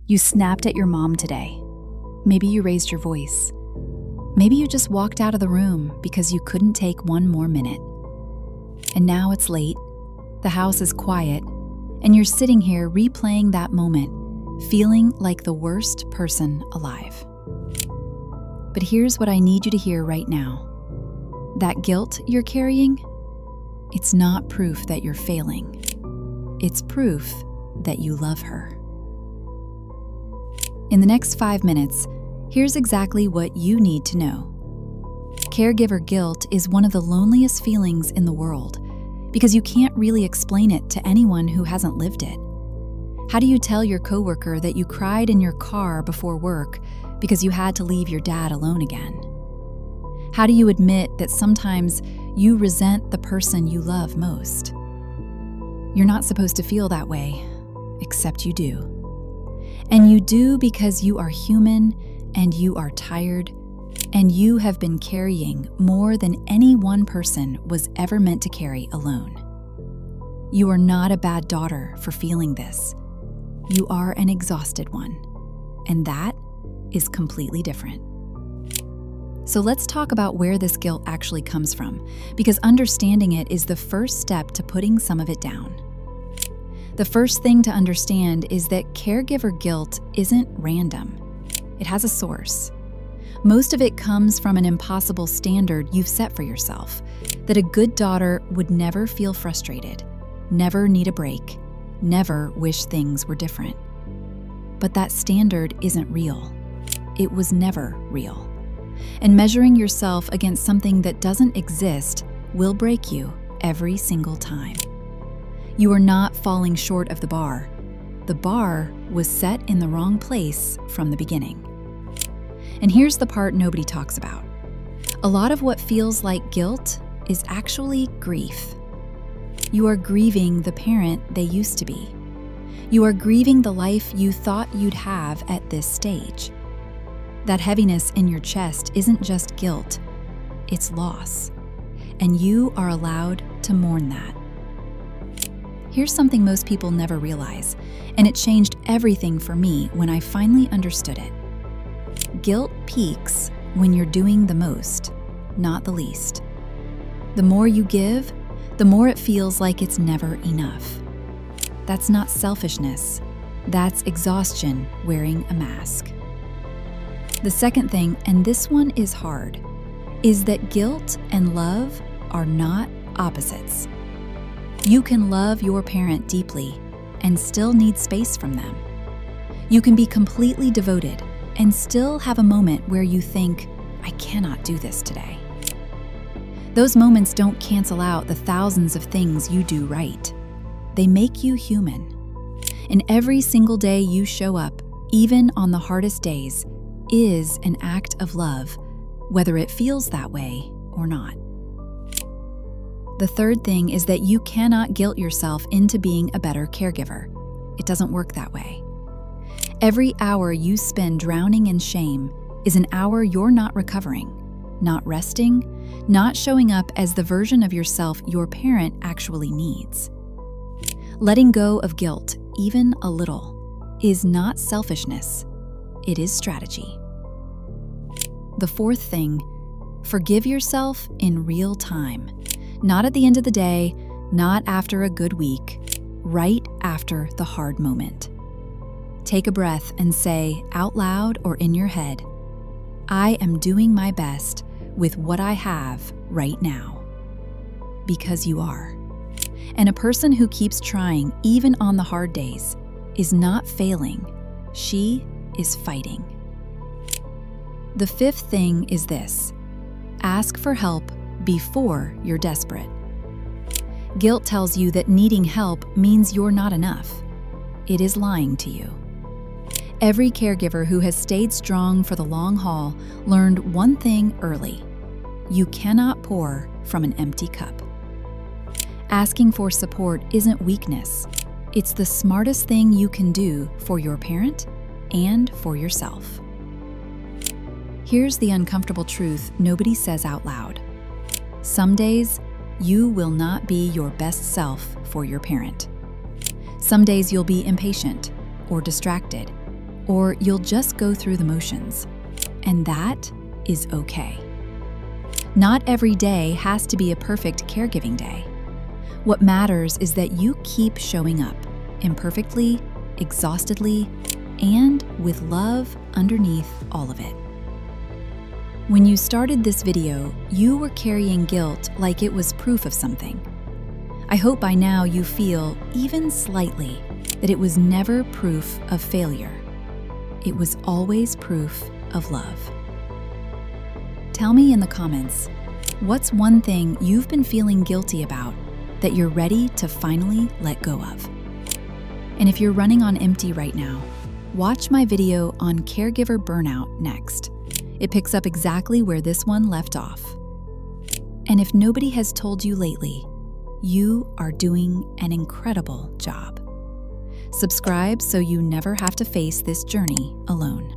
You snapped at your mom today. Maybe you raised your voice. Maybe you just walked out of the room because you couldn't take one more minute. And now it's late, the house is quiet, and you're sitting here replaying that moment, feeling like the worst person alive. But here's what I need you to hear right now. That guilt you're carrying, it's not proof that you're failing. It's proof that you love her. In the next 5 minutes, here's exactly what you need to know. Caregiver guilt is one of the loneliest feelings in the world because you can't really explain it to anyone who hasn't lived it. How do you tell your coworker that you cried in your car before work because you had to leave your dad alone again? How do you admit that sometimes you resent the person you love most? You're not supposed to feel that way, except you do. And you do because you are human and you are tired and you have been carrying more than any one person was ever meant to carry alone. You are not a bad daughter for feeling this. You are an exhausted one, and that is completely different. So let's talk about where this guilt actually comes from, because understanding it is the first step to putting some of it down. The first thing to understand is that caregiver guilt isn't random. It has a source. Most of it comes from an impossible standard you've set for yourself, that a good daughter would never feel frustrated, never need a break, never wish things were different. But that standard isn't real. It was never real. And measuring yourself against something that doesn't exist will break you every single time. You are not falling short of the bar. The bar was set in the wrong place from the beginning. And here's the part nobody talks about. A lot of what feels like guilt is actually grief. You are grieving the parent they used to be. You are grieving the life you thought you'd have at this stage. That heaviness in your chest isn't just guilt, it's loss. And you are allowed to mourn that. Here's something most people never realize, and it changed everything for me when I finally understood it. Guilt peaks when you're doing the most, not the least. The more you give, the more it feels like it's never enough. That's not selfishness, that's exhaustion wearing a mask. The second thing, and this one is hard, is that guilt and love are not opposites. You can love your parent deeply and still need space from them. You can be completely devoted and still have a moment where you think, I cannot do this today. Those moments don't cancel out the thousands of things you do right. They make you human. And every single day you show up, even on the hardest days, is an act of love, whether it feels that way or not. The third thing is that you cannot guilt yourself into being a better caregiver. It doesn't work that way. Every hour you spend drowning in shame is an hour you're not recovering, not resting, not showing up as the version of yourself your parent actually needs. Letting go of guilt, even a little, is not selfishness. It is strategy. The fourth thing, forgive yourself in real time. Not at the end of the day, not after a good week, right after the hard moment. Take a breath and say out loud or in your head, I am doing my best with what I have right now. Because you are. And a person who keeps trying even on the hard days is not failing. She is fighting. The fifth thing is this: ask for help before you're desperate. Guilt tells you that needing help means you're not enough. It is lying to you. Every caregiver who has stayed strong for the long haul learned one thing early: you cannot pour from an empty cup. Asking for support isn't weakness. It's the smartest thing you can do for your parent and for yourself. Here's the uncomfortable truth nobody says out loud. Some days, you will not be your best self for your parent. Some days you'll be impatient or distracted or you'll just go through the motions. And that is okay. Not every day has to be a perfect caregiving day. What matters is that you keep showing up, imperfectly, exhaustedly, and with love underneath all of it. When you started this video, you were carrying guilt like it was proof of something. I hope by now you feel, even slightly, that it was never proof of failure. It was always proof of love. Tell me in the comments, what's one thing you've been feeling guilty about that you're ready to finally let go of? And if you're running on empty right now, watch my video on Caregiver Burnout next. It picks up exactly where this one left off. And if nobody has told you lately, you are doing an incredible job. Subscribe so you never have to face this journey alone.